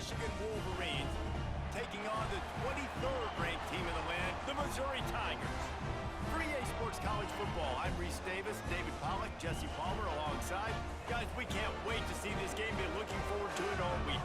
Michigan Wolverines taking on the 23rd ranked team in the land, the Missouri Tigers. For EA Sports College Football, I'm Reese Davis, David Pollack, Jesse Palmer alongside. Guys, we can't wait to see this game. Been looking forward to it all week.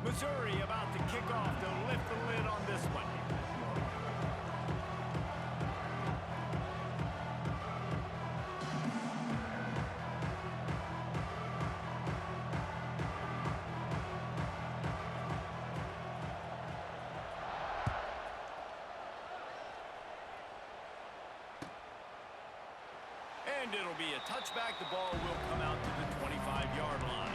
Missouri about to kick off to lift the lid on this one. And it'll be a touchback. The ball will come out to the 25-yard line.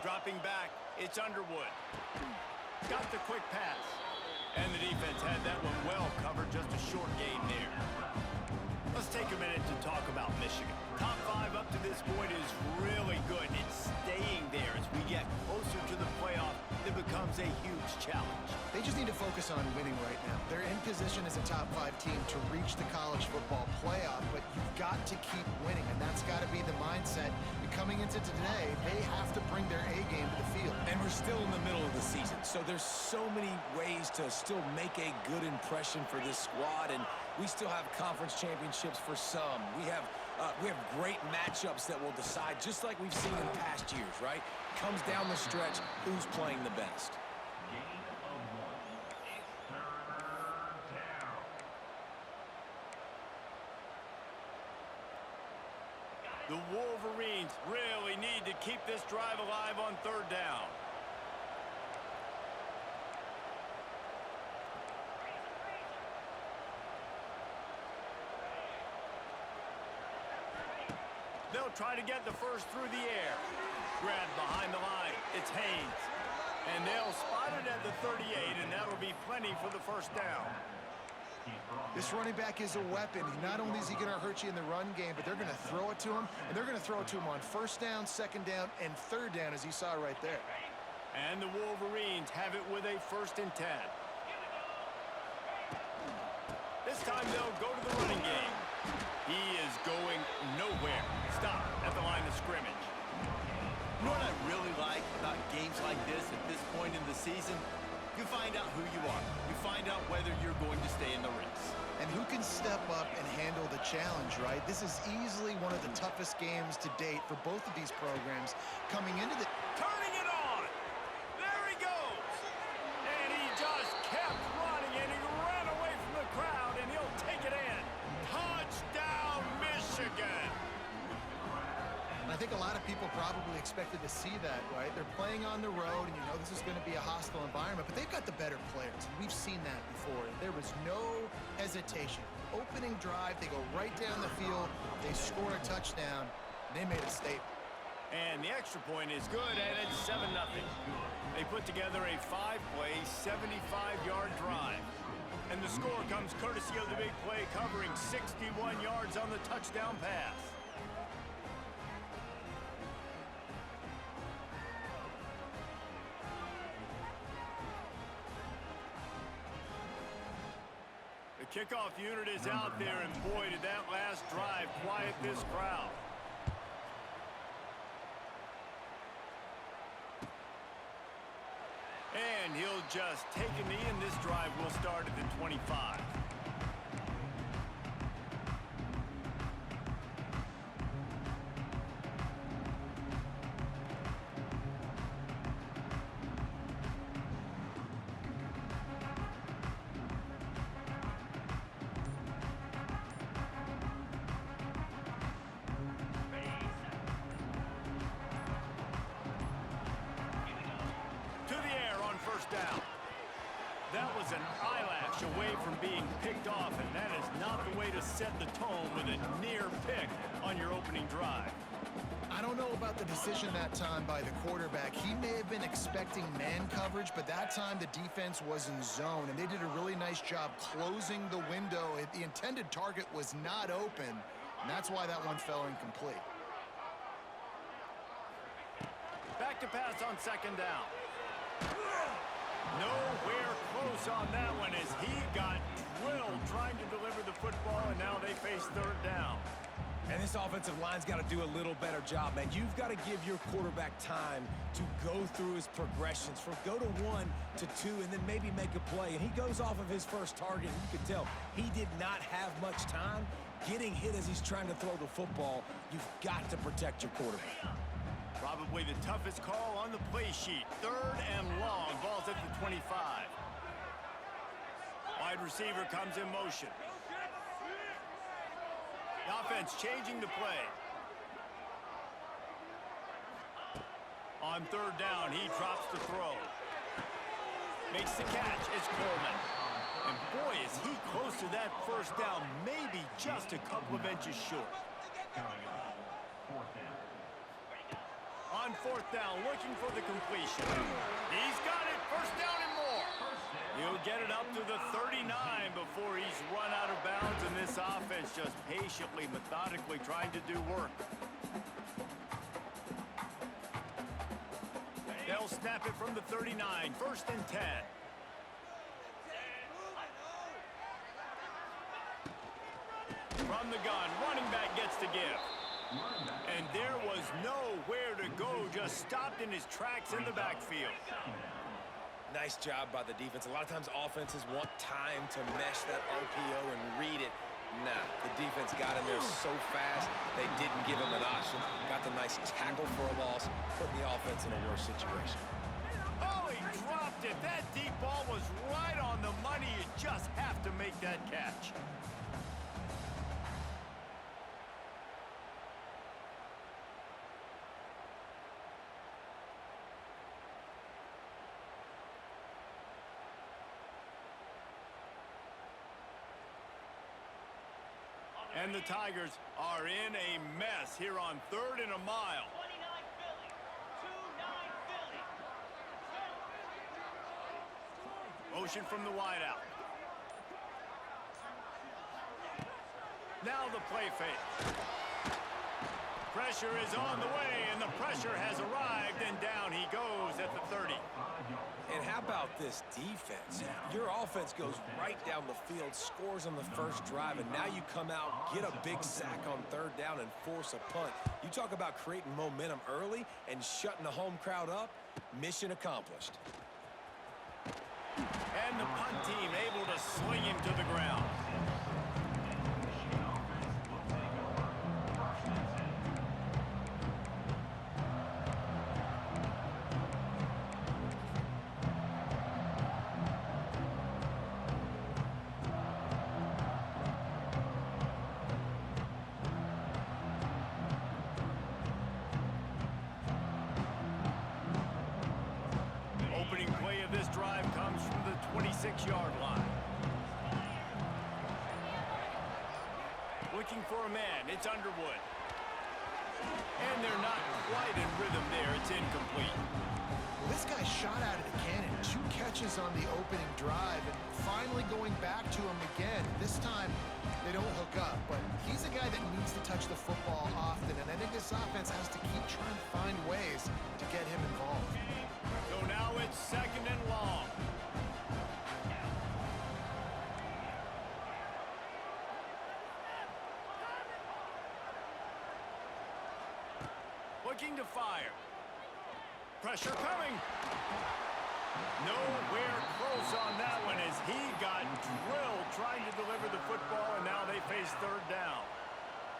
Dropping back, it's Underwood. Got the quick pass. And the defense had that one well covered, just a short gain there. Let's take a minute to talk about Michigan. Top 5 up to this point is really good. It's staying there as we get closer to the playoff. It becomes a huge challenge. They just need to focus on winning right now. They're in position as a top 5 team to reach the college football playoff, but you've got to keep winning, and that's got to be the mindset. And coming into today, they have to bring their A game to the field. And we're still in the middle of the season, so there's so many ways to still make a good impression for this squad, and we still have conference championships for some. We have great matchups that will decide, just like we've seen in past years, right? Comes down the stretch, who's playing the best. The Wolverines really need to keep this drive alive on 3rd down. They'll try to get the first through the air. Grabbed behind the line. It's Haynes. And they'll spot it at the 38, and that'll be plenty for the first down. This running back is a weapon. Not only is he going to hurt you in the run game, but they're going to throw it to him, and they're going to throw it to him on 1st down, 2nd down, and 3rd down, as you saw right there. And the Wolverines have it with a 1st and 10. This time they'll go to the running game. He is going nowhere. Stop at the line of scrimmage. You know what I really like about games like this at this point in the season? You find out who you are. You find out whether you're going to stay in the race. And who can step up and handle the challenge, right? This is easily one of the toughest games to date for both of these programs coming into the... Turning it on! There he goes! And he just kept running, and he ran away from the crowd, and he'll take it in. Touchdown, Michigan! I think a lot of people probably expected to see that, right? They're playing on the road, and you know this is going to be a hostile environment, but they've got the better players. We've seen that before. There was no hesitation. Opening drive, they go right down the field, they score a touchdown, and they made a statement. And the extra point is good, and it's 7-0. They put together a 5-play, 75-yard drive. And the score comes courtesy of the big play covering 61 yards on the touchdown pass. The kickoff unit is out there, and boy, did that last drive quiet this crowd. And he'll just take a knee, and this drive will start at the 25. from being picked off, and that is not the way to set the tone with a near pick on your opening drive. I don't know about the decision that time by the quarterback. He may have been expecting man coverage, but that time the defense was in zone, and they did a really nice job closing the window. The intended target was not open, and that's why that one fell incomplete. Back to pass on second down. Nowhere close on that one as he got drilled trying to deliver the football, and now they face third down. And this offensive line's got to do a little better job, man. You've got to give your quarterback time to go through his progressions from go to 1 to 2 and then maybe make a play. And he goes off of his first target, and you can tell he did not have much time getting hit as he's trying to throw the football. You've got to protect your quarterback. Probably the toughest call on the play sheet. Third and long. Ball's at the 25. Wide receiver comes in motion. The offense changing the play. On third down, he drops the throw. Makes the catch. It's Coleman. And boy, is he close to that first down. Maybe just a couple of inches short. On fourth down, looking for the completion. He's got it. First down and more. He'll get it up to the 39 before he's run out of bounds, and this offense just patiently, methodically trying to do work. They'll snap it from the 39. First and 10. From the gun, running back gets the give. And there was nowhere to go, just stopped in his tracks in the backfield. Nice job by the defense. A lot of times offenses want time to mesh that RPO and read it. Nah, the defense got in there so fast, they didn't give him an option. Got the nice tackle for a loss, putting the offense in a worse situation. Oh, he dropped it. That deep ball was right on the money. You just have to make that catch. And the Tigers are in a mess here on third and a mile. 29 Philly. 2-9 Philly. Motion from the wideout. Now the play fake. Pressure is on the way, and the pressure has arrived, and down he goes at the 30. And how about this defense? Your offense goes right down the field, scores on the first drive, and now you come out, get a big sack on third down, and force a punt. You talk about creating momentum early and shutting the home crowd up. Mission accomplished. And the punt team able to sling him to the ground. Opening play of this drive comes from the 26-yard line. Looking for a man. It's Underwood. And they're not quite in rhythm there. It's incomplete. Well, this guy shot out of the cannon. 2 catches on the opening drive, and finally going back to him again. This time, they don't hook up, but he's a guy that needs to touch the football often, and I think this offense has to keep trying to find ways to get him involved. So now it's second and long. Looking to fire. Pressure coming. Nowhere close on that one as he got drilled trying to deliver the football, and now they face third down.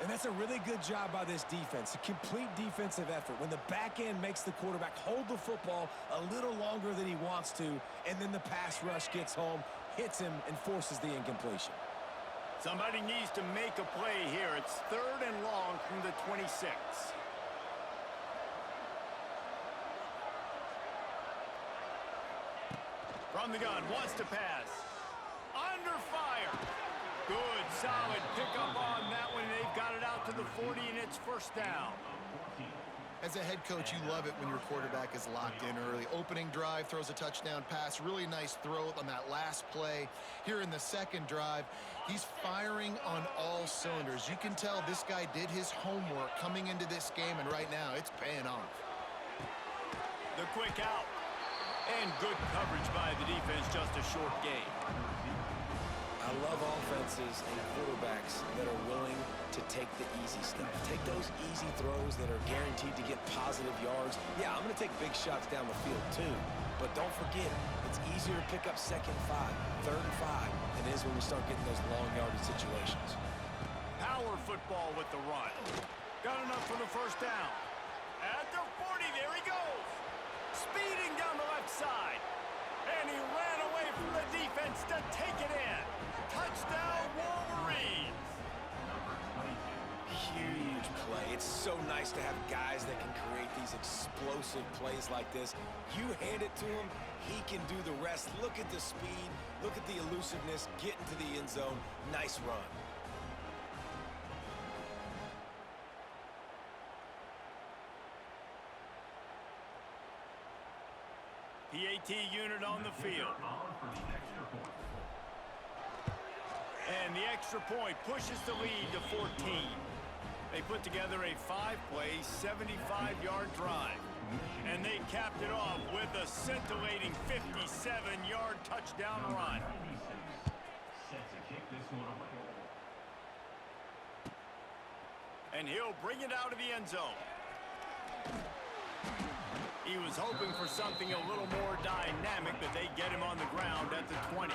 And that's a really good job by this defense, a complete defensive effort. When the back end makes the quarterback hold the football a little longer than he wants to, and then the pass rush gets home, hits him, and forces the incompletion. Somebody needs to make a play here. It's third and long from the 26. From the gun, wants to pass. Under fire. Good, solid pickup on that one. They've got it out to the 40, and it's first down. As a head coach, you love it when your quarterback is locked in early. Opening drive, throws a touchdown pass. Really nice throw on that last play. Here in the second drive, he's firing on all cylinders. You can tell this guy did his homework coming into this game, and right now it's paying off. The quick out. And good coverage by the defense, just a short gain. I love offenses and quarterbacks that are willing to take the easy stuff. Take those easy throws that are guaranteed to get positive yards. Yeah, I'm going to take big shots down the field too. But don't forget, it's easier to pick up 2nd and 5, 3rd and 5 than it is when we start getting those long yardage situations. Power football with the run. Got enough for the first down. At the 40, there he goes. Speeding down the left side. And he ran away from the defense to take it in. Touchdown, Wolverines. Huge play. It's so nice to have guys that can create these explosive plays like this. You hand it to him, he can do the rest. Look at the speed. Look at the elusiveness. Get into the end zone. Nice run. PAT unit on the field. And the extra point pushes the lead to 14. They put together a 5-play, 75-yard drive. And they capped it off with a scintillating 57-yard touchdown run. And he'll bring it out of the end zone. He was hoping for something a little more dynamic, but they get him on the ground at the 20.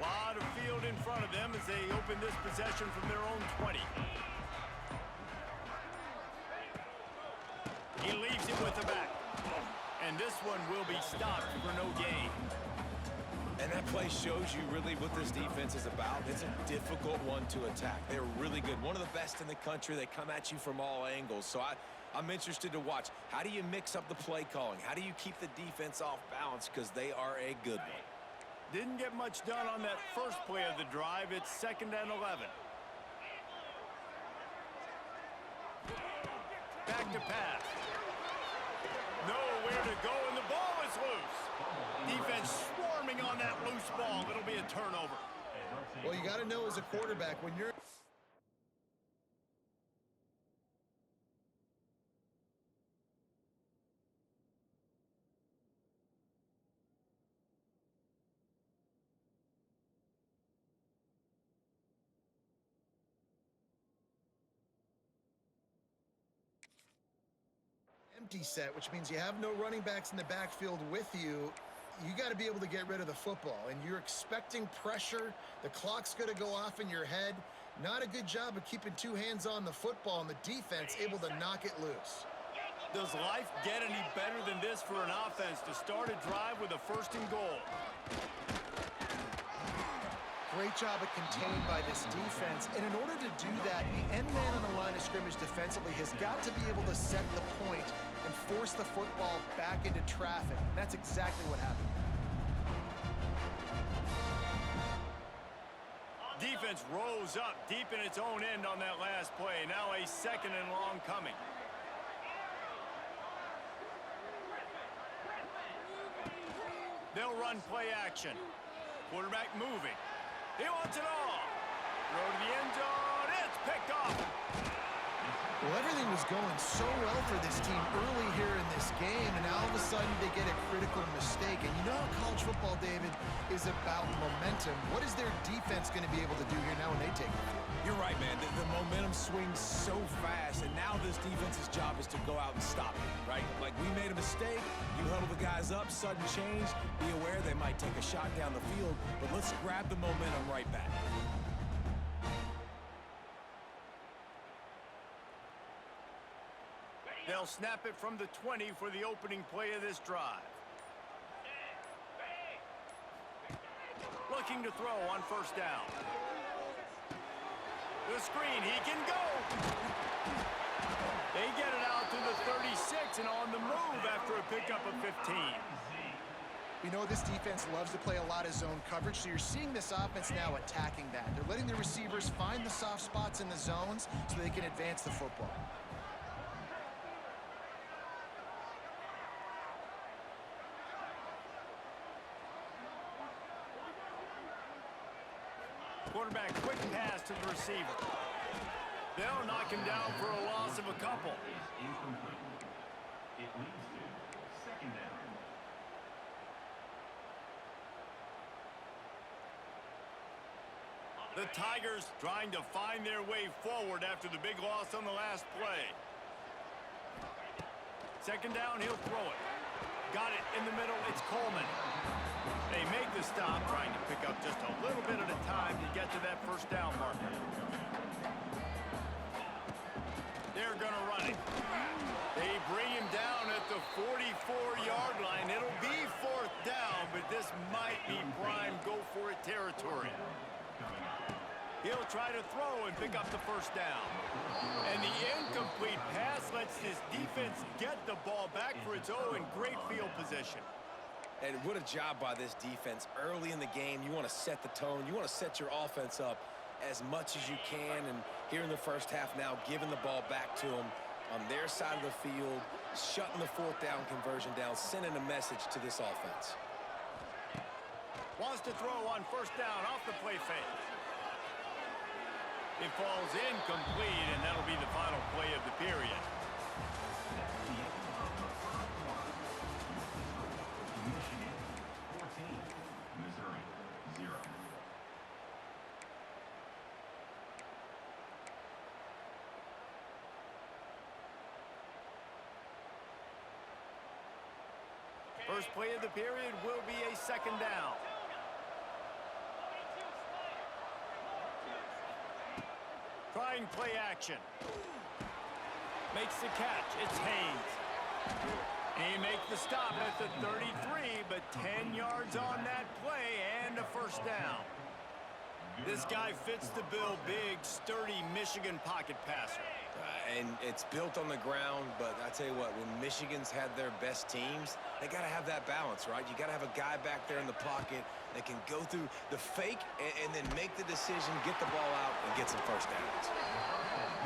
Lot of field in front of them as they open this possession from their own 20. He leaves it with the back. And this one will be stopped for no gain. And that play shows you really what this defense is about. It's a difficult one to attack. They're really good. One of the best in the country. They come at you from all angles. So I'm interested to watch. How do you mix up the play calling? How do you keep the defense off balance? Because they are a good one. Didn't get much done on that first play of the drive. It's 2nd and 11. Back to pass. Nowhere to go, and the ball is loose. Defense swarming on that loose ball. It'll be a turnover. Well, you got to know as a quarterback, when you're empty set, which means you have no running backs in the backfield with you. You got to be able to get rid of the football, and you're expecting pressure. The clock's going to go off in your head. Not a good job of keeping two hands on the football, and the defense able to knock it loose. Does life get any better than this for an offense to start a drive with a 1st and goal? Great job of contained by this defense. And in order to do that, the end man on the line of scrimmage defensively has got to be able to set the point and force the football back into traffic. And that's exactly what happened. Defense rose up deep in its own end on that last play. Now a 2nd and long coming. They'll run play action. Quarterback moving. He wants it all. Throw to the end zone. It's picked off. Well, everything was going so well for this team early here in this game, and now all of a sudden they get a critical mistake. And you know how college football, David, is about momentum. What is their defense going to be able to do here now when they take the field? You're right, man. The momentum swings so fast, and now this defense's job is to go out and stop it, right? Like, we made a mistake. You huddle the guys up, sudden change. Be aware they might take a shot down the field, but let's grab the momentum right back. They'll snap it from the 20 for the opening play of this drive. Looking to throw on 1st down. The screen, he can go. They get it out to the 36 and on the move after a pickup of 15. We know this defense loves to play a lot of zone coverage, so you're seeing this offense now attacking that. They're letting the receivers find the soft spots in the zones so they can advance the football. Quarterback, quick pass to the receiver. They'll knock him down for a loss of a couple. It leads to second down. The Tigers trying to find their way forward after the big loss on the last play. Second down, he'll throw it. Got it in the middle, it's Coleman. They make the stop, trying to pick up just a little bit at a time to get to that first down marker. They're going to run it. They bring him down at the 44-yard line. It'll be fourth down, but this might be prime go-for-it territory. He'll try to throw and pick up the first down. And the incomplete pass lets this defense get the ball back for its own great field position. And what a job by this defense. Early in the game, you want to set the tone. You want to set your offense up as much as you can. And here in the first half now, giving the ball back to them on their side of the field, shutting the fourth down conversion down, sending a message to this offense. Wants to throw on first down off the play fake. It falls incomplete, and that'll be the final play of the period. Michigan 14, Missouri 0. First play of the period will be a second down. Trying play action. Makes the catch. It's Haynes. He makes the stop at the 33, but 10 yards on that play and a first down. This guy fits the bill. Big, sturdy Michigan pocket passer. And it's built on the ground, but I tell you what, when Michigan's had their best teams, they got to have that balance, right? You got to have a guy back there in the pocket that can go through the fake and then make the decision, get the ball out, and get some first downs.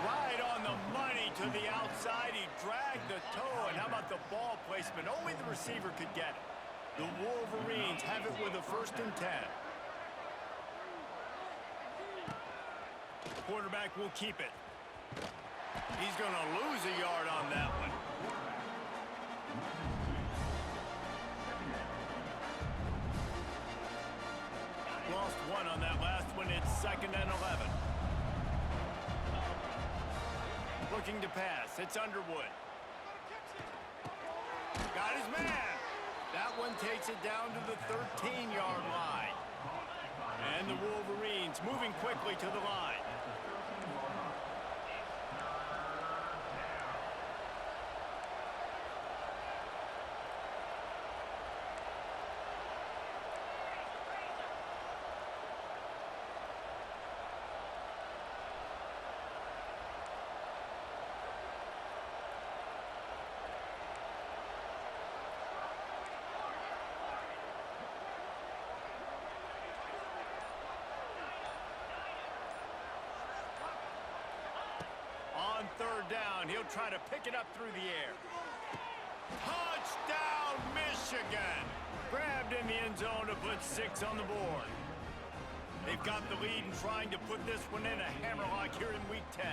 Right on the money to the outside. He dragged the toe, and how about the ball placement? Only the receiver could get it. The Wolverines have it with a 1st and 10. Quarterback will keep it. He's going to lose a yard on that one. Lost one on that last one. It's 2nd and 11. Looking to pass. It's Underwood. Got his man. That one takes it down to the 13-yard line. And the Wolverines moving quickly to the line. On 3rd down, he'll try to pick it up through the air. Touchdown, Michigan! Grabbed in the end zone to put 6 on the board. They've got the lead and trying to put this one in a hammerlock here in Week 10.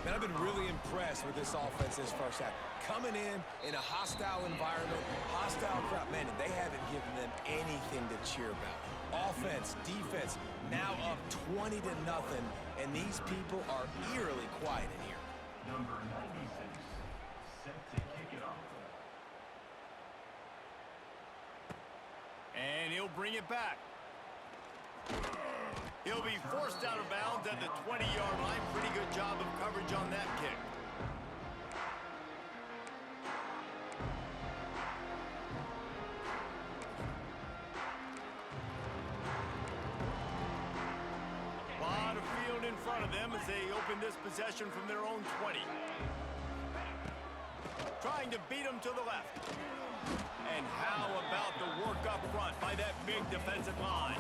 Man, I've been really impressed with this offense this first half. Coming in a hostile environment, hostile crowd, man, they haven't given them anything to cheer about. Offense, defense, now up 20-0, and these people are eerily quiet in here. Number 96, set to kick it off. And he'll bring it back. He'll be forced out of bounds at the 20-yard line. Pretty good job of coverage on that kick. Lot of field in front as they open this possession from their own 20. Trying to beat them to the left. And how about the work up front by that big defensive line?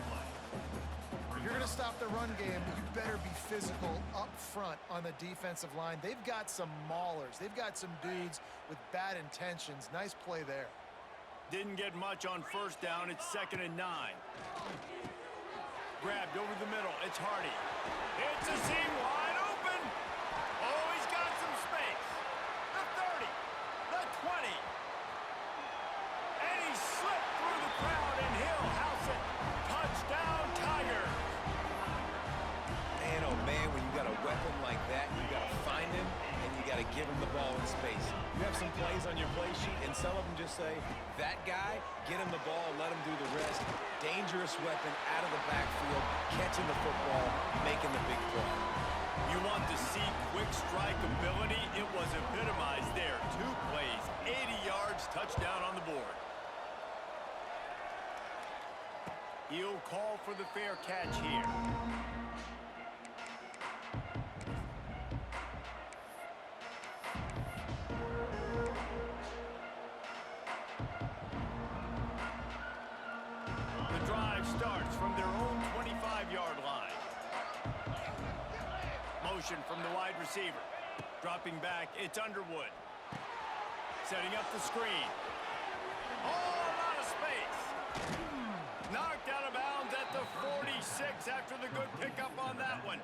If you're going to stop the run game, you better be physical up front on the defensive line. They've got some maulers. They've got some dudes with bad intentions. Nice play there. Didn't get much on first down. It's 2nd and 9. Grabbed over the middle. It's Hardy. It's a seam wide open. Oh, he's got some space. The 30. The 20. And he slipped through the crowd, and he'll house it. Touchdown, Tigers. Man, oh man, when you got a weapon like that, you got to find him, and you got to give him the ball in space. You have some plays on your play sheet, and some of them just say, that guy, get him the ball, let him do the rest. Dangerous weapon out of the backfield, catching the football, making the big play. You want to see quick strike ability? It was epitomized there. 2 plays, 80 yards, touchdown on the board. He'll call for the fair catch here. The drive starts from their own 25-yard line. Motion from the wide receiver. Dropping back, it's Underwood. Setting up the screen. Oh, a lot of space. Knocked out of bounds at the 46 after the good pickup on that one.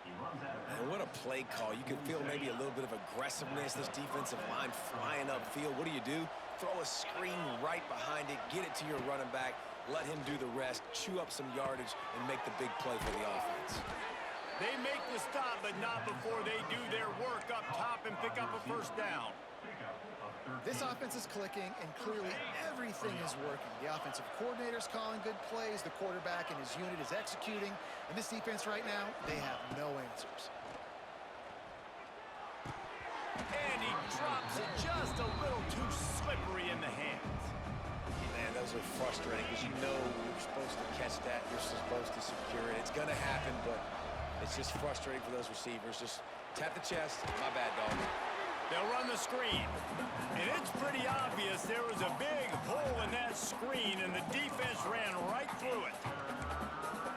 Man, what a play call. You can feel maybe a little bit of aggressiveness. This defensive line flying upfield. What do? Throw a screen right behind it. Get it to your running back. Let him do the rest. Chew up some yardage and make the big play for the offense. They make the stop, but not before they do their work up top and pick up a first down. This offense is clicking, and clearly everything is working. The offensive coordinator's calling good plays. The quarterback and his unit is executing. And this defense right now, they have no answers. And he drops it just a little too slippery in the hands. Man, those are frustrating because you know you're supposed to catch that. You're supposed to secure it. It's going to happen, but it's just frustrating for those receivers. Just tap the chest. My bad, dog. They'll run the screen. And it's pretty obvious there was a big hole in that screen, and the defense ran right through it.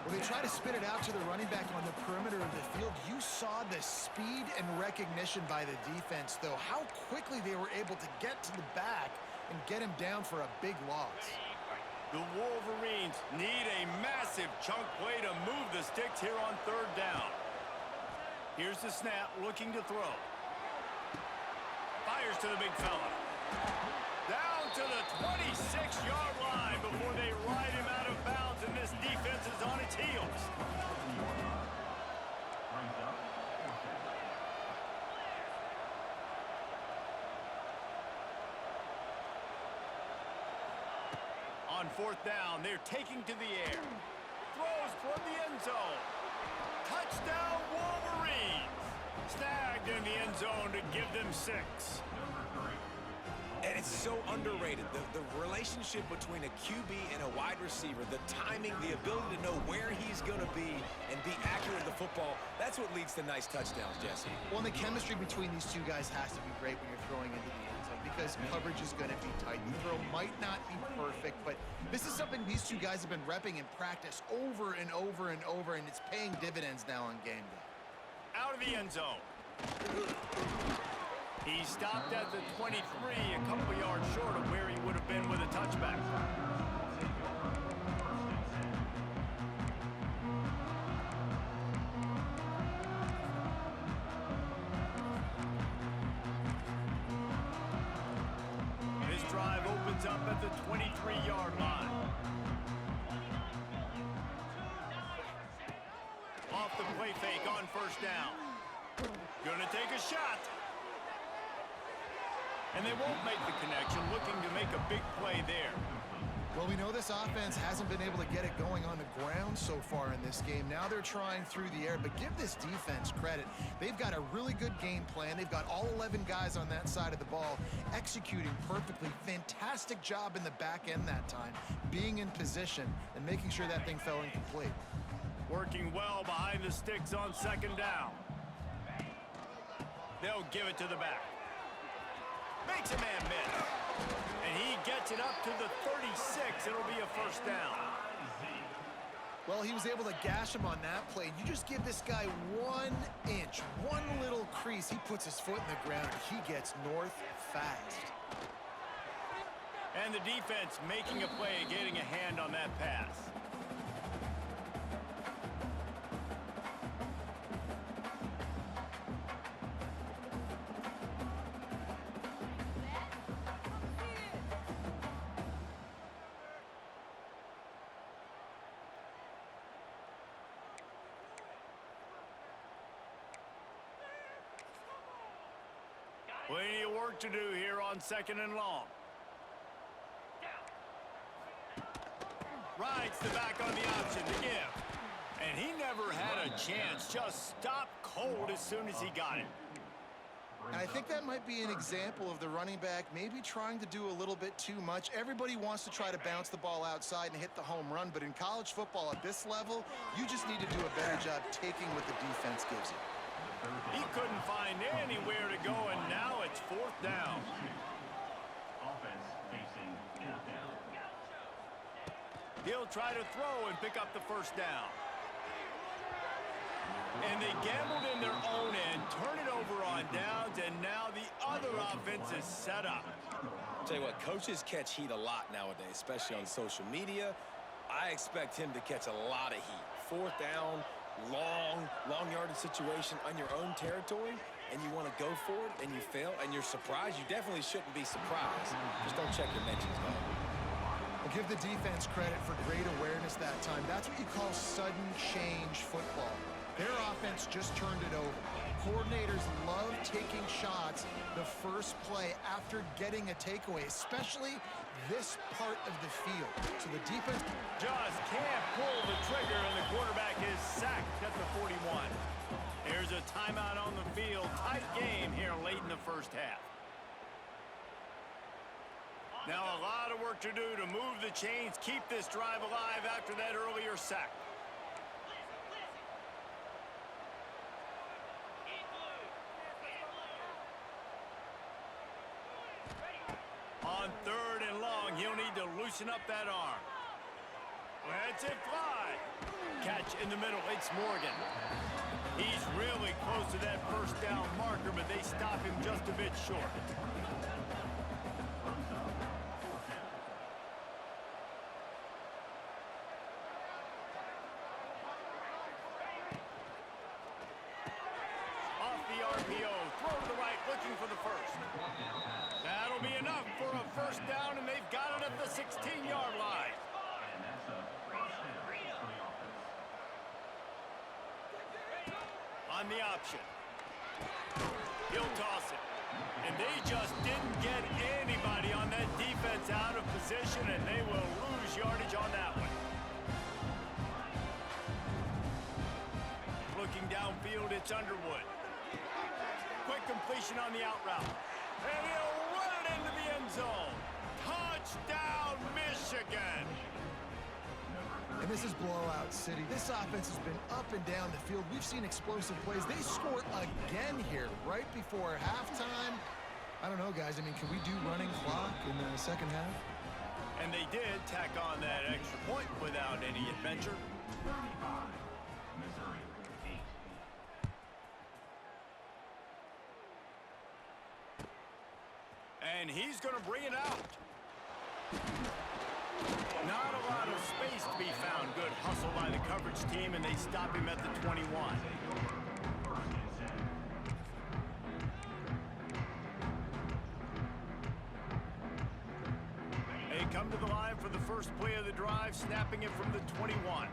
When they try to spit it out to the running back on the perimeter of the field, you saw the speed and recognition by the defense, though. How quickly they were able to get to the back and get him down for a big loss. The Wolverines need a massive chunk play to move the sticks here on 3rd down. Here's the snap, looking to throw. Fires to the big fella. Down to the 26-yard line before they ride him out of bounds, and this defense is on its heels. On 4th down, they're taking to the air. Throws toward the end zone. Touchdown, Wolverines! Snagged in the end zone to give them 6. And it's so underrated. The relationship between a QB and a wide receiver, the timing, the ability to know where he's going to be and be accurate with the football, that's what leads to nice touchdowns, Jesse. Well, and the chemistry between these two guys has to be great when you're throwing into the end zone because coverage is going to be tight. The throw might not be perfect, but this is something these two guys have been repping in practice over and over and over, and it's paying dividends now on game day. Out of the end zone. He stopped at the 23, a couple yards short of where he would have been with a touchback. This drive opens up at the 23-yard line. Off the play fake on 1st down. Gonna take a shot. And they won't make the connection, looking to make a big play there. Well, we know this offense hasn't been able to get it going on the ground so far in this game. Now they're trying through the air, but give this defense credit. They've got a really good game plan. They've got all 11 guys on that side of the ball executing perfectly. Fantastic job in the back end that time, being in position and making sure that thing fell incomplete. Working well behind the sticks on second down. They'll give it to the back. Makes a man miss. And he gets it up to the 36. It'll be a first down. Well, he was able to gash him on that play. You just give this guy 1 inch, one little crease. He puts his foot in the ground. He gets north fast. And the defense making a play, getting a hand on that pass. Plenty of work to do here on second and long. Rides the back on the option to give. And he never had a chance. Just stopped cold as soon as he got it. And I think that might be an example of the running back maybe trying to do a little bit too much. Everybody wants to try to bounce the ball outside and hit the home run, but in college football at this level, you just need to do a better job taking what the defense gives you. He couldn't find anywhere to go, and now it's fourth down. Offense facing fourth down. He'll try to throw and pick up the first down. And they gambled in their own end, turn it over on downs, and now the other offense is set up. Tell you what, coaches catch heat a lot nowadays, especially on social media. I expect him to catch a lot of heat. Fourth down, long yardage situation on your own territory, and you want to go for it, and you fail, and you're surprised. You definitely shouldn't be surprised. Just don't check your mentions, though. Well, give the defense credit for great awareness that time. That's what you call sudden change football. Their offense just turned it over. Coordinators love taking shots the first play after getting a takeaway, especially this part of the field. So the defense Just can't pull the trigger, and the quarterback is sacked at the 41. There's a timeout on the field. Tight game here late in the first half. Now a lot of work to do to move the chains, keep this drive alive after that earlier sack. On third and long, he'll need to loosen up that arm. Lets it fly. Catch in the middle, it's Morgan. He's really close to that first down marker, but they stop him just a bit short. Off the RPO, throw to the right, looking for the first. That'll be enough for a first down, and they've got it at the 16-yard line. And that's a first down for the offense. On the option. He'll toss it. And they just didn't get anybody on that defense out of position, and they will lose yardage on that one. Looking downfield, it's Underwood. Quick completion on the out route. And he'll run it into the end zone. Touchdown, Michigan! And this is blowout city. This offense has been up and down the field. We've seen explosive plays. They scored again here right before halftime. I don't know, guys. I mean, can we do running clock in the second half? And they did tack on that extra point without any adventure. 35, Missouri 8. And he's going to bring it out. Not a lot of space to be found. Good hustle by the coverage team, and they stop him at the 21. They come to the line for the first play of the drive, snapping it from the 21.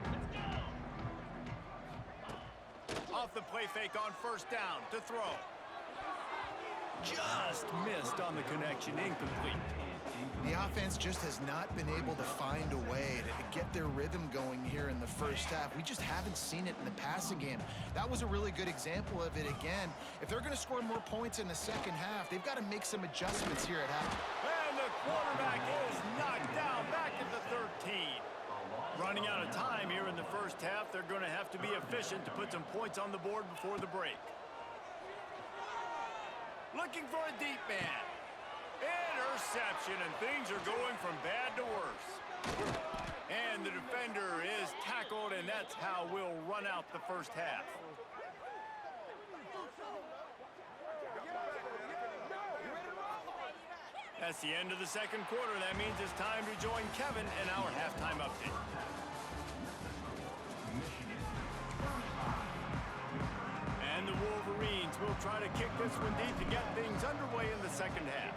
Off the play fake on first down to throw. Just missed on the connection, incomplete. The offense just has not been able to find a way to get their rhythm going here in the first half. We just haven't seen it in the passing game. That was a really good example of it again. If they're going to score more points in the second half, they've got to make some adjustments here at half. And the quarterback is knocked down back at the 13. Running out of time. time here in the first half. They're going to have to be efficient to put some points on the board before the break. Looking for a deep man. Interception, and things are going from bad to worse. And the defender is tackled, and that's how we'll run out the first half. That's the end of the second quarter. That means it's time to join Kevin in our halftime update. And the Wolverines will try to kick this one deep to get things underway in the second half.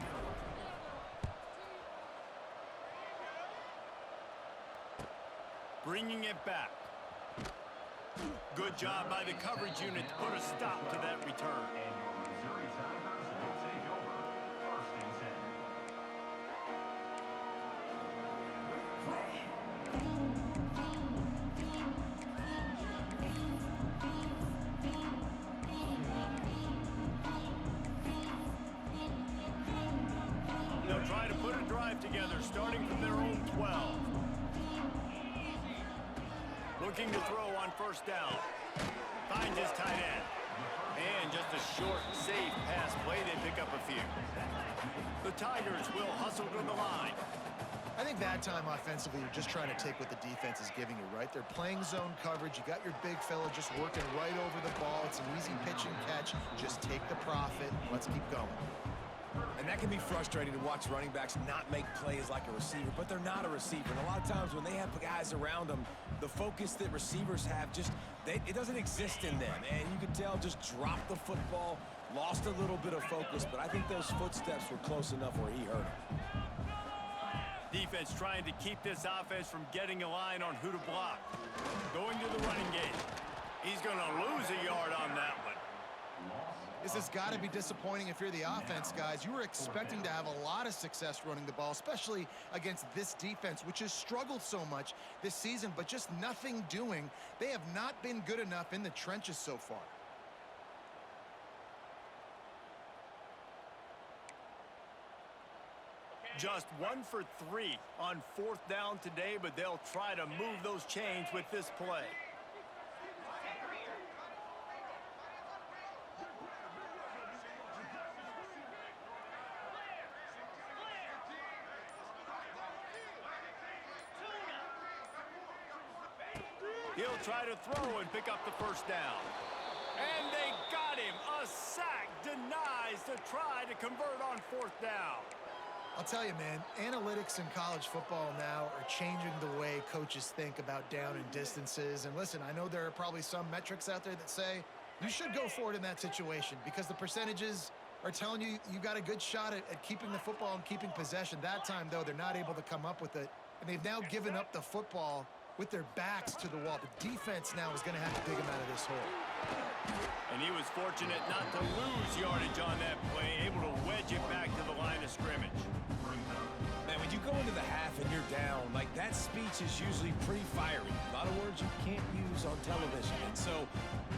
Bringing it back. Good job by the coverage unit to put a stop to that return. Missouri Tigers will take over 1st and 10. They'll try to put a drive together, starting from their own 12. Looking to throw on first down. Finds his tight end. And just a short, safe pass play. They pick up a few. The Tigers will hustle to the line. I think that time offensively, you're just trying to take what the defense is giving you, right? They're playing zone coverage. You got your big fella just working right over the ball. It's an easy pitch and catch. Just take the profit. Let's keep going. And that can be frustrating to watch running backs not make plays like a receiver, but they're not a receiver. And a lot of times when they have guys around them, the focus that receivers have it doesn't exist in them. And you can tell just dropped the football, lost a little bit of focus, but I think those footsteps were close enough where he hurt him. Defense trying to keep this offense from getting a line on who to block. Going to the running game. He's going to lose a yard on that one. This has got to be disappointing if you're the offense, guys. You were expecting to have a lot of success running the ball, especially against this defense, which has struggled so much this season, but just nothing doing. They have not been good enough in the trenches so far. Just 1 for 3 on 4th down today, but they'll try to move those chains with this play. He'll try to throw and pick up the first down. And they got him. A sack denies to try to convert on 4th down. I'll tell you, man, analytics in college football now are changing the way coaches think about down and distances. And listen, I know there are probably some metrics out there that say you should go for it in that situation because the percentages are telling you you got a good shot at keeping the football and keeping possession. That time, though, they're not able to come up with it. And they've now given up the football with their backs to the wall. The defense now is going to have to dig them out of this hole. And he was fortunate not to lose yardage on that play, able to wedge it back to the line of scrimmage. Man, when you go into the half and you're down, like that speech is usually pretty fiery. A lot of words you can't use on television. And so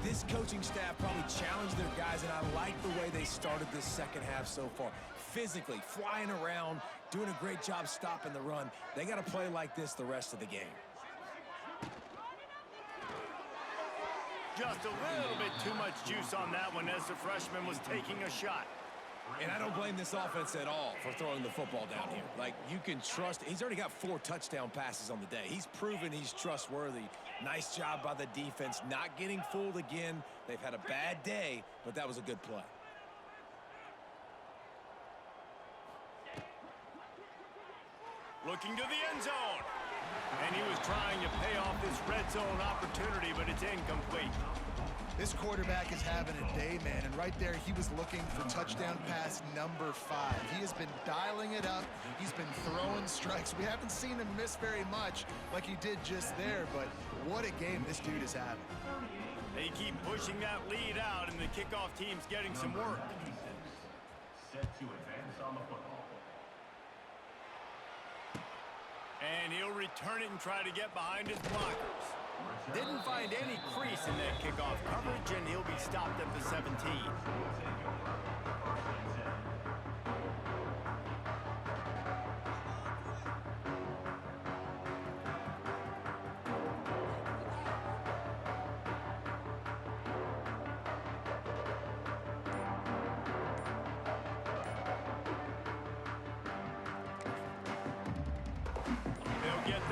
this coaching staff probably challenged their guys, and I like the way they started this second half so far. Physically, flying around, doing a great job stopping the run. They got to play like this the rest of the game. Just a little bit too much juice on that one as the freshman was taking a shot. And I don't blame this offense at all for throwing the football down here. Like, you can trust. He's already got 4 touchdown passes on the day. He's proven he's trustworthy. Nice job by the defense, not getting fooled again. They've had a bad day, but that was a good play. Looking to the end zone. And he was trying to pay off this red zone opportunity, but it's incomplete. This quarterback is having a day, man, and right there he was looking for touchdown pass number 5. He has been dialing it up. He's been throwing strikes. We haven't seen him miss very much like he did just there, but what a game this dude is having. They keep pushing that lead out, and the kickoff team's getting some work. Set to advance on the football. And he'll return it and try to get behind his blockers. Didn't find any crease in that kickoff coverage, and he'll be stopped at the 17.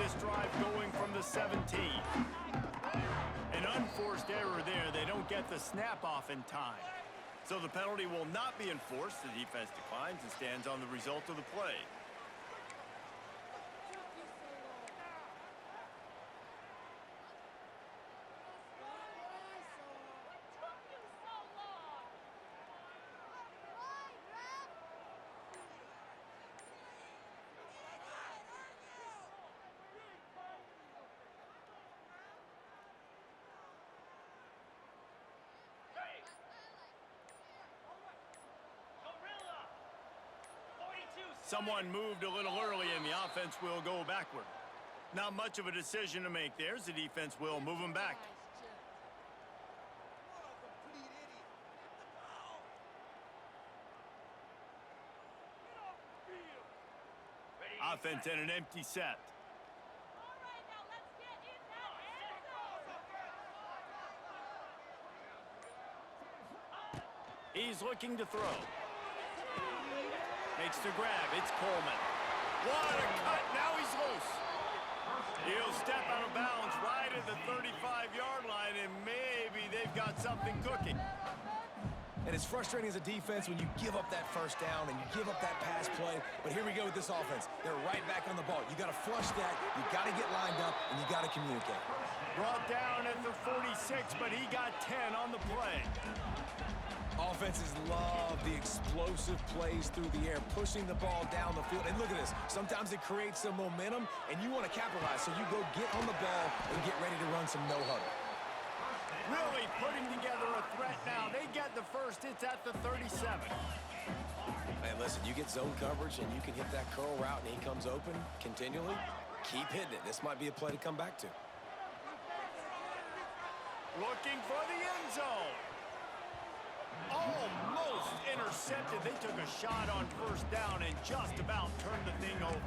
this drive going from the 17. An unforced error there. They don't get the snap off in time. So the penalty will not be enforced. The defense declines and stands on the result of the play. Someone moved a little early, and the offense will go backward. Not much of a decision to make there. The defense will move them back. Offense in an empty set. He's looking to throw. Makes the grab. It's Coleman. What a cut. Now he's loose. He'll step out of bounds right at the 35-yard line, and maybe they've got something cooking. And it's frustrating as a defense when you give up that first down and you give up that pass play. But here we go with this offense. They're right back on the ball. You got to flush that. You got to get lined up, and you got to communicate. Brought down at the 46, but he got 10 on the play. Offenses love the explosive plays through the air, pushing the ball down the field. And look at this. Sometimes it creates some momentum, and you want to capitalize. So you go get on the ball and get ready to run some no-huddle. Really putting together a threat now. They get the first. It's at the 37. Man, listen, you get zone coverage, and you can hit that curl route, and he comes open continually. Keep hitting it. This might be a play to come back to. Looking for the end zone. Almost intercepted. They took a shot on first down and just about turned the thing over.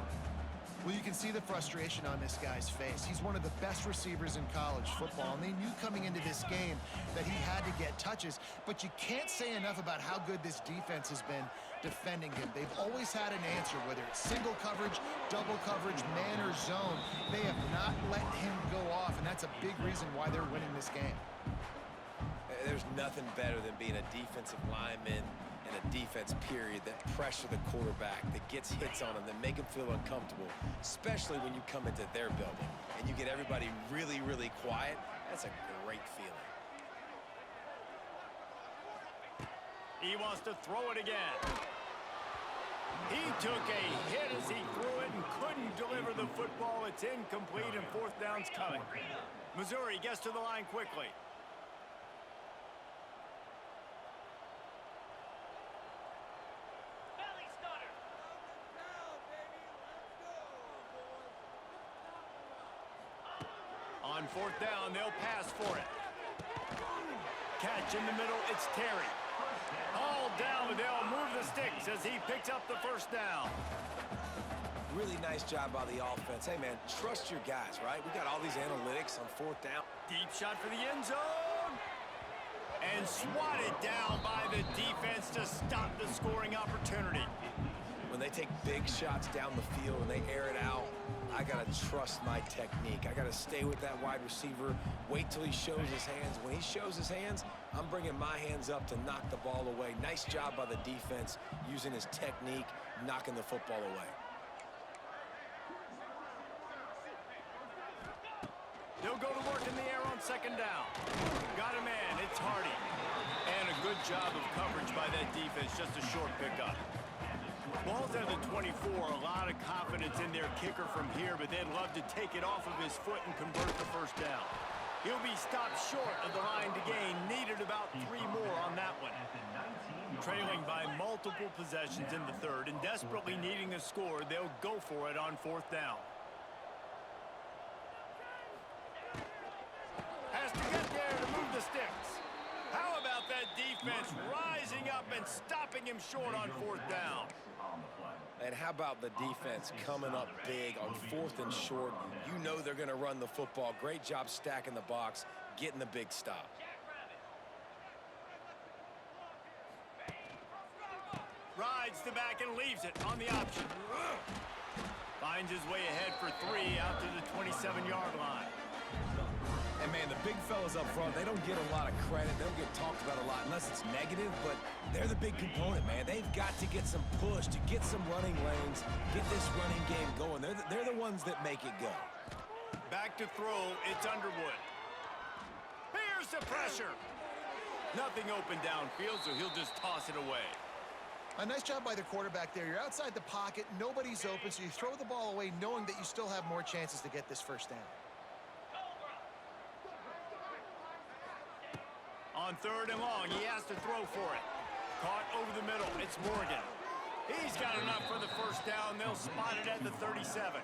Well, you can see the frustration on this guy's face. He's one of the best receivers in college football, and they knew coming into this game that he had to get touches, but you can't say enough about how good this defense has been defending him. They've always had an answer, whether it's single coverage, double coverage, man or zone. They have not let him go off, and that's a big reason why they're winning this game. There's nothing better than being a defensive lineman and a defense period that pressure the quarterback, that gets hits on him, that make him feel uncomfortable, especially when you come into their building and you get everybody really, really quiet. That's a great feeling. He wants to throw it again. He took a hit as he threw it and couldn't deliver the football. It's incomplete, and fourth down's coming. Missouri gets to the line quickly. On fourth down, they'll pass for it. Catch in the middle, it's Terry. All down, they'll move the sticks as he picks up the first down. Really nice job by the offense. Hey, man, trust your guys, right? We got all these analytics on fourth down. Deep shot for the end zone. And swatted down by the defense to stop the scoring opportunity. When they take big shots down the field and they air it out, I got to trust my technique. I got to stay with that wide receiver, wait till he shows his hands. When he shows his hands, I'm bringing my hands up to knock the ball away. Nice job by the defense using his technique, knocking the football away. They'll go to work in the air on second down. Got a man, it's Hardy. And a good job of coverage by that defense, just a short pickup. Ball's at the 24, a lot of confidence in their kicker from here, but they'd love to take it off of his foot and convert the first down. He'll be stopped short of the line to gain, needed about 3 more on that one. Trailing by multiple possessions in the third and desperately needing a score, they'll go for it on fourth down. Has to get there to move the sticks. How about that defense rising up and stopping him short on fourth down? And how about the defense coming up big on fourth and short? You know they're going to run the football. Great job stacking the box, getting the big stop. Rides the back and leaves it on the option. Finds his way ahead for 3 out to the 27-yard line. And, man, the big fellas up front, they don't get a lot of credit. They don't get talked about a lot unless it's negative, but they're the big component, man. They've got to get some push, to get some running lanes, get this running game going. They're the ones that make it go. Back to throw, it's Underwood. Here's the pressure. Nothing open downfield, so he'll just toss it away. A nice job by the quarterback there. You're outside the pocket, nobody's open, so you throw the ball away knowing that you still have more chances to get this first down. On 3rd and long, he has to throw for it. Caught over the middle, it's Morgan. He's got enough for the first down. They'll spot it at the 37.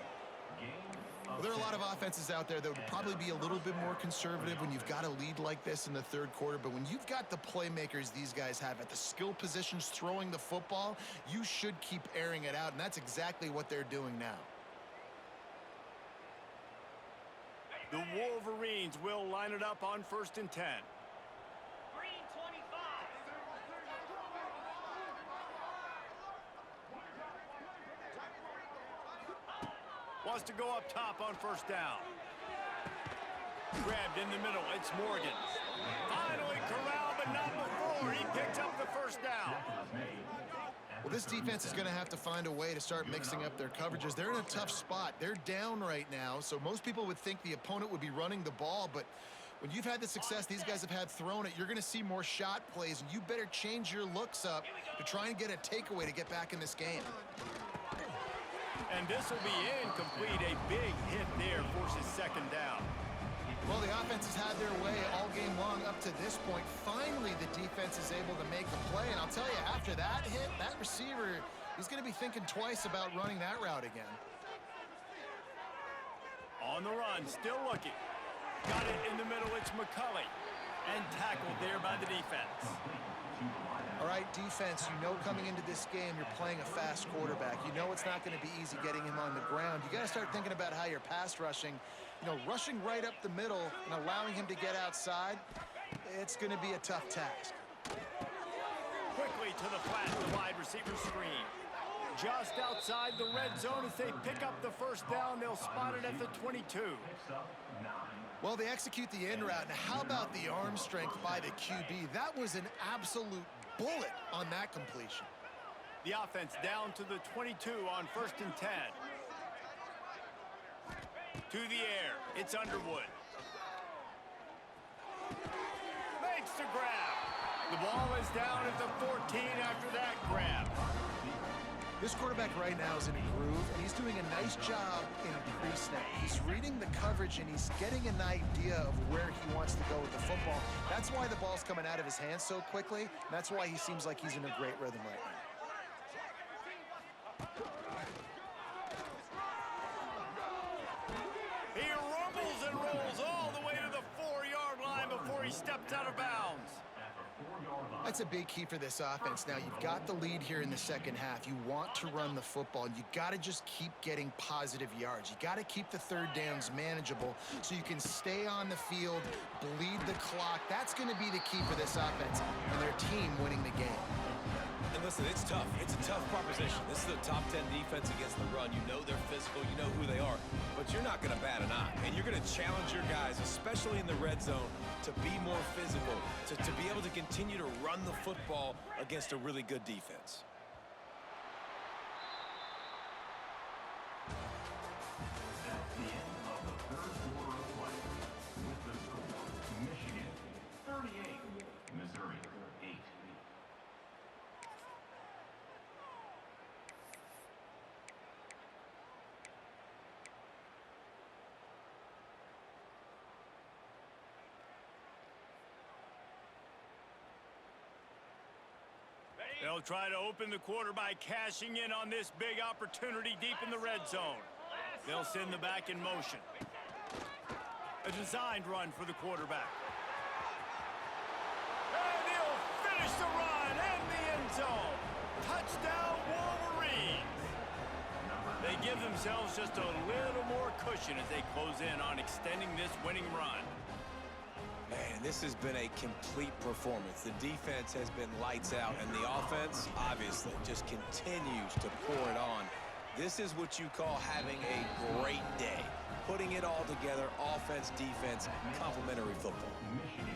Well, there are a lot of offenses out there that would probably be a little bit more conservative when you've got a lead like this in the 3rd quarter, but when you've got the playmakers these guys have at the skill positions throwing the football, you should keep airing it out, and that's exactly what they're doing now. The Wolverines will line it up on 1st and 10. Green 25. Wants to go up top on 1st down. Grabbed in the middle, it's Morgan. Finally corralled, but not before. He picked up the 1st down. Well, this defense is going to have to find a way to start mixing up their coverages. They're in a tough spot. They're down right now, so most people would think the opponent would be running the ball, but when you've had the success these guys have had throwing it, you're going to see more shot plays, and you better change your looks up to try and get a takeaway to get back in this game. And this will be incomplete. A big hit there forces 2nd down. Well, the offense has had their way all game long up to this point. Finally, the defense is able to make a play, and I'll tell you, after that hit, that receiver, he's going to be thinking twice about running that route again. On the run, still looking. Got it in the middle, it's McCulley. And tackled there by the defense. All right, defense, you know coming into this game you're playing a fast quarterback. You know it's not going to be easy getting him on the ground. You got to start thinking about how you're pass rushing. You know, rushing right up the middle and allowing him to get outside, it's going to be a tough task. Quickly to the flat, the wide receiver screen. Just outside the red zone as they pick up the 1st down. They'll spot it at the 22. Well, they execute the in route. Now, how about the arm strength by the QB? That was an absolute bullet on that completion. The offense down to the 22 on 1st and 10. To the air, it's Underwood. Makes the grab. The ball is down at the 14 after that grab. This quarterback right now is in a groove, and he's doing a nice job in pre-snap. He's reading the coverage, and he's getting an idea of where he wants to go with the football. That's why the ball's coming out of his hands so quickly, and that's why he seems like he's in a great rhythm right now. He rumbles and rolls all the way to the 4-yard line before he steps out of bounds. That's a big key for this offense. Now, you've got the lead here in the 2nd half. You want to run the football, and you got to just keep getting positive yards. You got to keep the 3rd downs manageable so you can stay on the field, bleed the clock. That's going to be the key for this offense and their team winning the game. And listen, it's tough. It's a tough proposition. This is a top 10 defense against the run. You know they're physical. You know who they are. But you're not going to bat an eye. And you're going to challenge your guys, especially in the red zone, to be more physical, to be able to continue to run the football against a really good defense. That's the end of the 3rd quarter of play. With the score, Michigan 38, Missouri 8. They'll try to open the quarter by cashing in on this big opportunity deep in the red zone. They'll send the back in motion. A designed run for the quarterback. And he'll finish the run in the end zone. Touchdown, Wolverines. They give themselves just a little more cushion as they close in on extending this winning run. Man, this has been a complete performance. The defense has been lights out, and the offense, obviously, just continues to pour it on. This is what you call having a great day. Putting it all together, offense, defense, complementary football.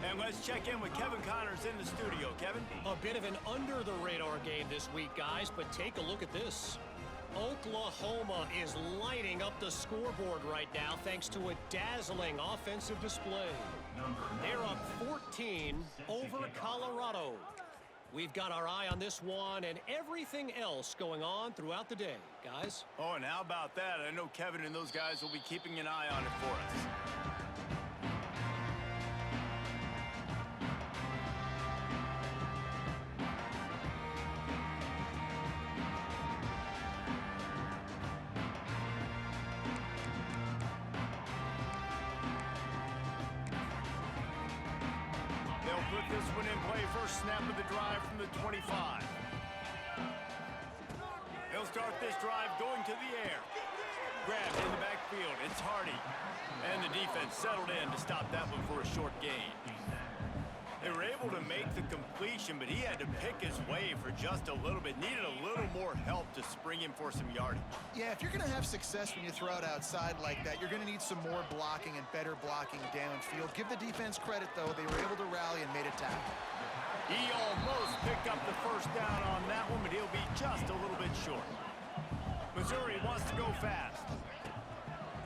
And let's check in with Kevin Connors in the studio. Kevin? A bit of an under-the-radar game this week, guys, but take a look at this. Oklahoma is lighting up the scoreboard right now thanks to a dazzling offensive display. They're up 14 over Colorado. We've got our eye on this one and everything else going on throughout the day, guys. Oh, and how about that? I know Kevin and those guys will be keeping an eye on it for us. Put this one in play. First snap of the drive from the 25. They'll start this drive going to the air. Grabbed in the backfield. It's Hardy. And the defense settled in to stop that one for a short gain. They were able to make the completion, but he had to pick his way for just a little bit. Needed a little more help to spring him for some yardage. Yeah, if you're going to have success when you throw it outside like that, you're going to need some more blocking and better blocking downfield. Give the defense credit, though. They were able to rally and made a tackle. He almost picked up the first down on that one, but he'll be just a little bit short. Missouri wants to go fast.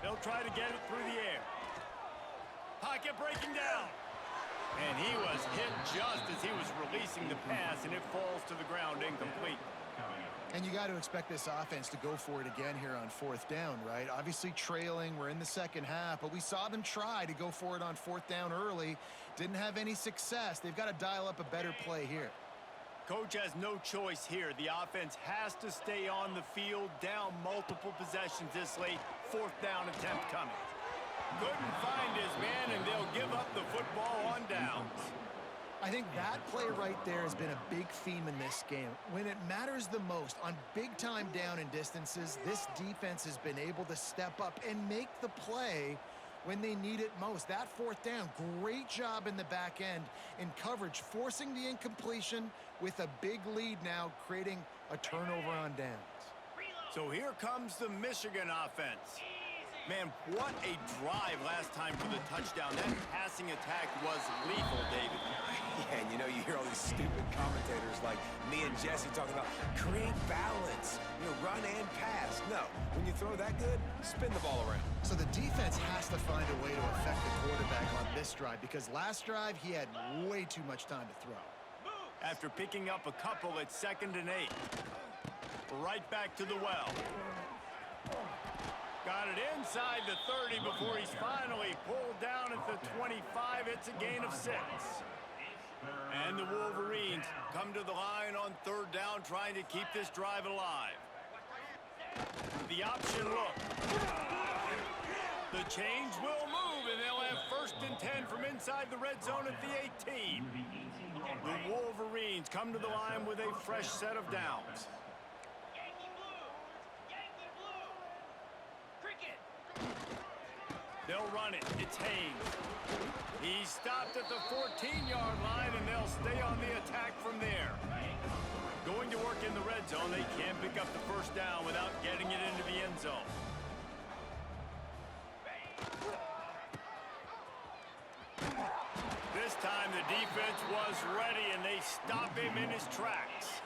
They'll try to get it through the air. Pocket breaking down. And he was hit just as he was releasing the pass, and it falls to the ground incomplete. And you got to expect this offense to go for it again here on fourth down, right? Obviously trailing, we're in the second half, but we saw them try to go for it on fourth down early. Didn't have any success. They've got to dial up a better play here. Coach has no choice here. The offense has to stay on the field, down multiple possessions this late. Fourth down attempt coming. Couldn't find his man, and they'll give up the football on downs. I think that play right there has been a big theme in this game. When it matters the most, on big-time down and distances, this defense has been able to step up and make the play when they need it most. That fourth down, great job in the back end in coverage, forcing the incompletion with a big lead now, creating a turnover on downs. So here comes the Michigan offense. Man, what a drive last time for the touchdown. That passing attack was lethal, David. Yeah, and you know, you hear all these stupid commentators like me and Jesse talking about create balance, run and pass. No, when you throw that good, spin the ball around. So the defense has to find a way to affect the quarterback on this drive, because last drive he had way too much time to throw. After picking up a couple at 2nd and 8. Right back to the well. Got it inside the 30 before he's finally pulled down at the 25. It's a gain of 6. And the Wolverines come to the line on 3rd down, trying to keep this drive alive. The option look. The chains will move, and they'll have 1st and 10 from inside the red zone at the 18. The Wolverines come to the line with a fresh set of downs. They'll run it. It's Haynes. He stopped at the 14-yard line, and they'll stay on the attack from there. Going to work in the red zone, they can't pick up the first down without getting it into the end zone. This time the defense was ready, and they stop him in his tracks.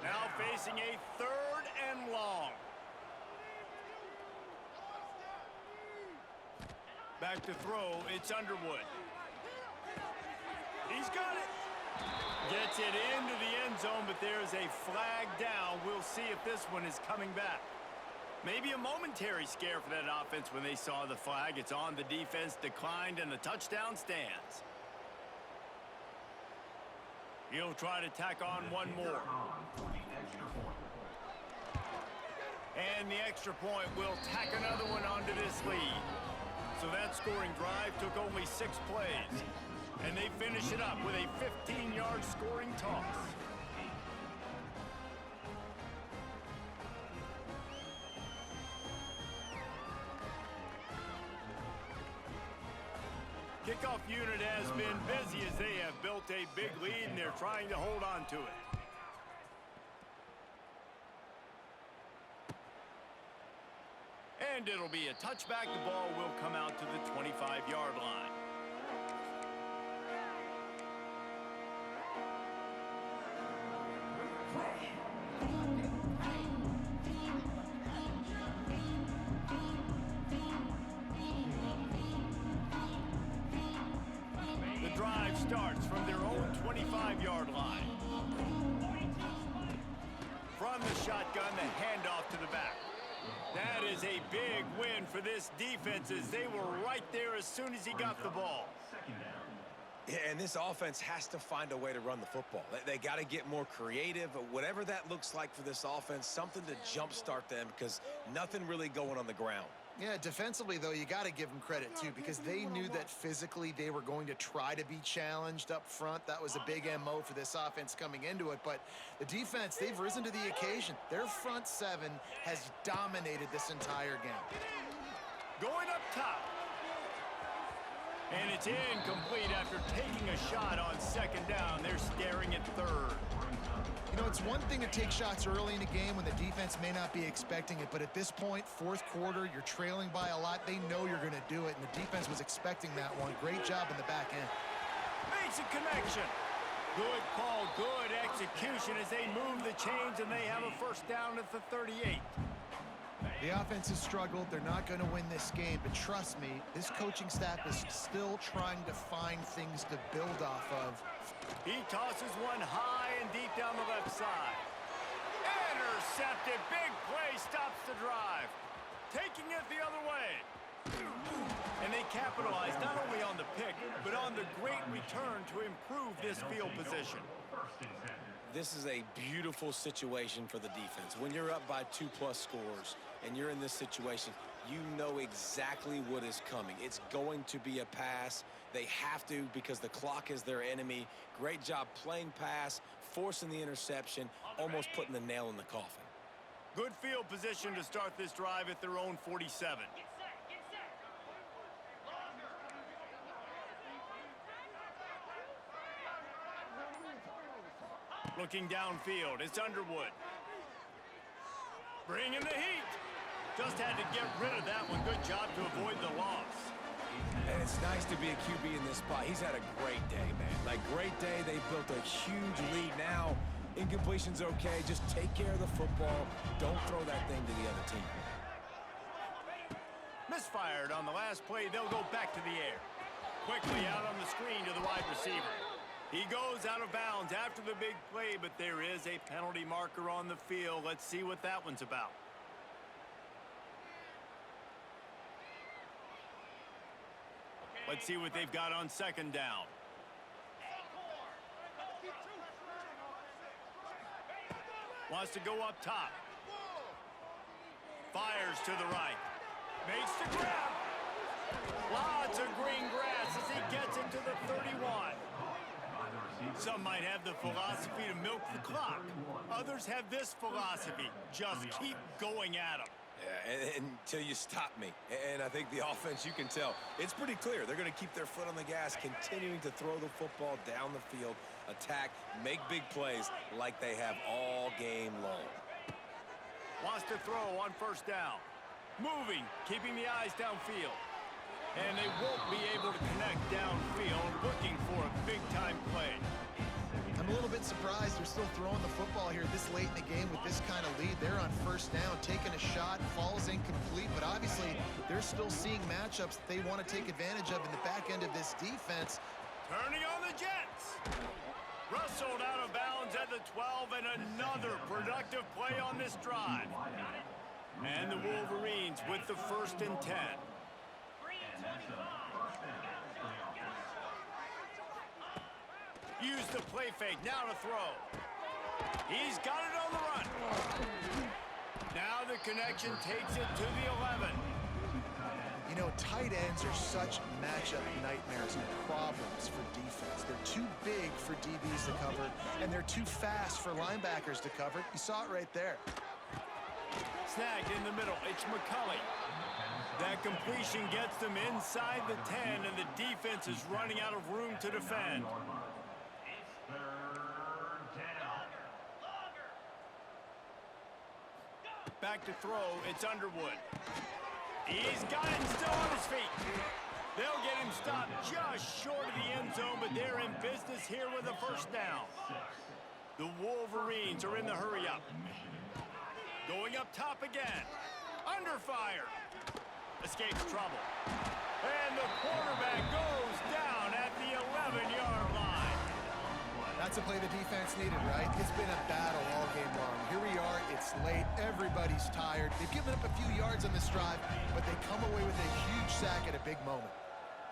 Now facing a 3rd and long. Back to throw, it's Underwood. He's got it. Gets it into the end zone, but there's a flag down. We'll see if this one is coming back. Maybe a momentary scare for that offense when they saw the flag. It's on, the defense declined, and the touchdown stands. He'll try to tack on one more. And the extra point will tack another one onto this lead. So that scoring drive took only 6 plays. And they finish it up with a 15-yard scoring toss. Kickoff unit has been busy as they have built a big lead, and they're trying to hold on to it. And it'll be a touchback. The ball will come out to the 25-yard line. The drive starts from their own 25-yard line. From the shotgun, the handoff to the back. That is a big win for this defense as they were right there as soon as he got the ball. Yeah, and this offense has to find a way to run the football. They got to get more creative, whatever that looks like for this offense, something to jumpstart them because nothing really going on the ground. Yeah, defensively, though, you got to give them credit, too, because they knew that physically they were going to try to be challenged up front. That was a big MO for this offense coming into it. But the defense, they've risen to the occasion. Their front seven has dominated this entire game. Going up top. And it's incomplete after taking a shot on second down. They're staring at third. You know, it's one thing to take shots early in the game when the defense may not be expecting it, but at this point, fourth quarter, you're trailing by a lot. They know you're going to do it, and the defense was expecting that one. Great job in the back end. Makes a connection. Good call, good execution as they move the chains, and they have a first down at the 38. The offense has struggled. They're not going to win this game, but trust me, this coaching staff is still trying to find things to build off of. He tosses one high and deep down the left side. Intercepted. Big play stops the drive. Taking it the other way. And they capitalize not only on the pick, but on the great return to improve this field position. This is a beautiful situation for the defense. When you're up by 2+ scores and you're in this situation, you know exactly what is coming. It's going to be a pass. They have to because the clock is their enemy. Great job playing pass, forcing the interception, almost putting the nail in the coffin. Good field position to start this drive at their own 47. Looking downfield, it's Underwood. Bringing the heat. Just had to get rid of that one. Good job to avoid the loss. And it's nice to be a QB in this spot. He's had a great day, man. Like, great day. They built a huge lead. Now, incompletion's okay. Just take care of the football. Don't throw that thing to the other team. Misfired on the last play. They'll go back to the air. Quickly out on the screen to the wide receiver. He goes out of bounds after the big play, but there is a penalty marker on the field. Let's see what that one's about. Let's see what they've got on second down. Wants to go up top. Fires to the right. Makes the grab. Lots of green grass as he gets it to the 31. Some might have the philosophy to milk the clock. Others have this philosophy. Just keep going at them. Yeah, until you stop me. And I think the offense, you can tell, it's pretty clear. They're going to keep their foot on the gas, continuing to throw the football down the field, attack, make big plays like they have all game long. Wants to throw on first down. Moving, keeping the eyes downfield. And they won't be able to connect downfield, looking for a big-time play. I'm a little bit surprised they're still throwing the football here this late in the game with this kind of lead. They're on first down, taking a shot, falls incomplete, but obviously they're still seeing matchups that they want to take advantage of in the back end of this defense. Turning on the Jets. Rustled out of bounds at the 12, and another productive play on this drive. And the Wolverines with the 1st and 10. Use the play fake, now to throw. He's got it on the run. Now the connection takes it to the 11. You know, tight ends are such matchup nightmares and problems for defense. They're too big for DBs to cover, and they're too fast for linebackers to cover. You saw it right there. Snagged in the middle, it's McCulley. That completion gets them inside the 10, and the defense is running out of room to defend. Back to throw, it's Underwood. He's got him still on his feet. They'll get him stopped just short of the end zone, but they're in business here with a first down. The Wolverines are in the hurry-up. Going up top again. Under fire. Escapes trouble. And the quarterback goes down at the 11-yard line. That's a play the defense needed, right? It's been a battle all game long. Here we are. It's late. Everybody's tired. They've given up a few yards on this drive, but they come away with a huge sack at a big moment.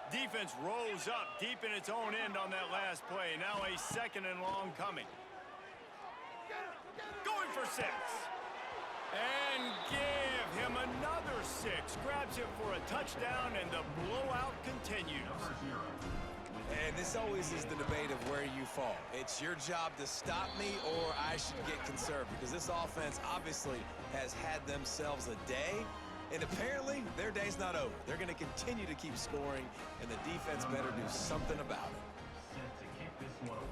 Defense rolls up deep in its own end on that last play. Now a 2nd and long coming. Going for 6. And give him another 6. Grabs him for a touchdown, and the blowout continues. And this always is the debate of where you fall. It's your job to stop me or I should get conservative, because this offense obviously has had themselves a day, and apparently their day's not over. They're going to continue to keep scoring, and the defense better do something about it. Set to kick this one away.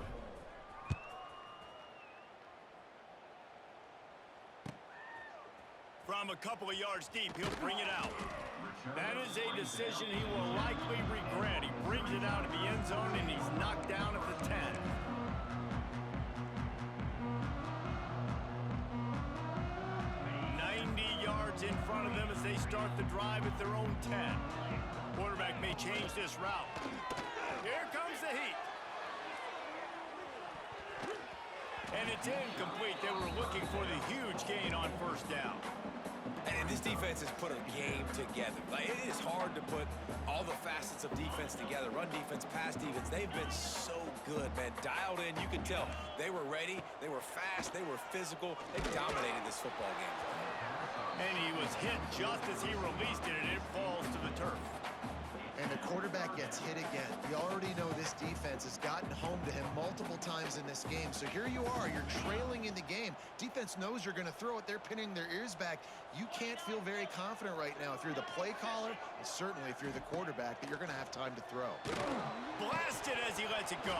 From a couple of yards deep, he'll bring it out. That is a decision he will likely regret. He brings it out of the end zone, and he's knocked down at the 10. In front of them as they start the drive at their own 10. Quarterback may change this route. Here comes the heat. And it's incomplete. They were looking for the huge gain on first down. And this defense has put a game together. Like, it is hard to put all the facets of defense together. Run defense, pass defense. They've been so good, man. Dialed in. You could tell they were ready. They were fast. They were physical. They dominated this football game. And he was hit just as he released it, and it falls to the turf. And the quarterback gets hit again. We already know this defense has gotten home to him multiple times in this game. So here you are. You're trailing in the game. Defense knows you're going to throw it. They're pinning their ears back. You can't feel very confident right now if you're the play caller, and certainly if you're the quarterback, that you're going to have time to throw. Blasted as he lets it go.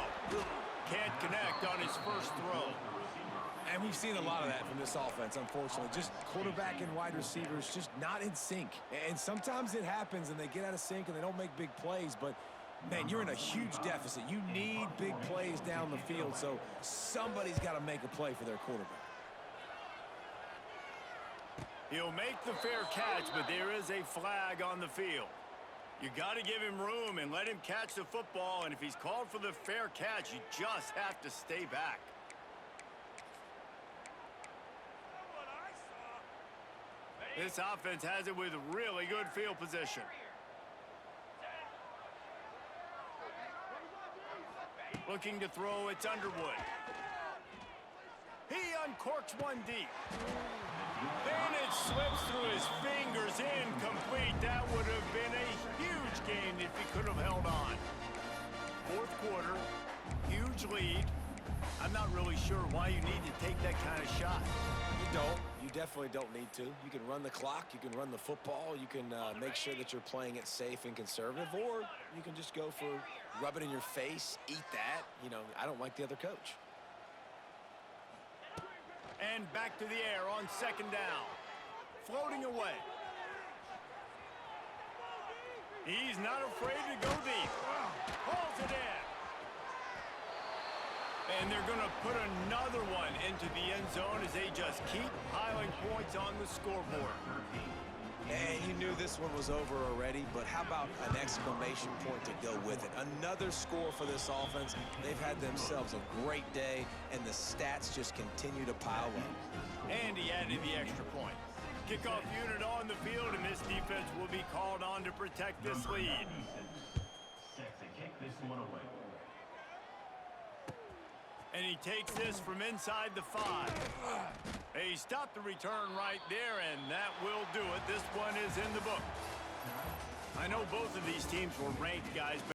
Can't connect on his first throw. And we've seen a lot of that from this offense, unfortunately. Just quarterback and wide receivers just not in sync. And sometimes it happens and they get out of sync and they don't make big plays. But, man, you're in a huge deficit. You need big plays down the field, so somebody's got to make a play for their quarterback. He'll make the fair catch, but there is a flag on the field. You got to give him room and let him catch the football. And if he's called for the fair catch, you just have to stay back. This offense has it with really good field position. Looking to throw, it's Underwood. He uncorks one deep. And it slips through his fingers, incomplete. That would have been a huge gain if he could have held on. Fourth quarter, huge lead. I'm not really sure why you need to take that kind of shot. You don't. You definitely don't need to. You can run the clock. You can run the football. You can make sure that you're playing it safe and conservative, or you can just go for rub it in your face, eat that. You know, I don't like the other coach. And back to the air on second down. Floating away. He's not afraid to go deep. Hauls it in. And they're going to put another one into the end zone as they just keep piling points on the scoreboard. And you knew this one was over already, but how about an exclamation point to go with it? Another score for this offense. They've had themselves a great day, and the stats just continue to pile up. And he added the extra point. Kickoff unit on the field, and this defense will be called on to protect this lead. Set to kick this one away. And he takes this from inside the 5. He stopped the return right there, and that will do it. This one is in the book. I know both of these teams were ranked, guys, but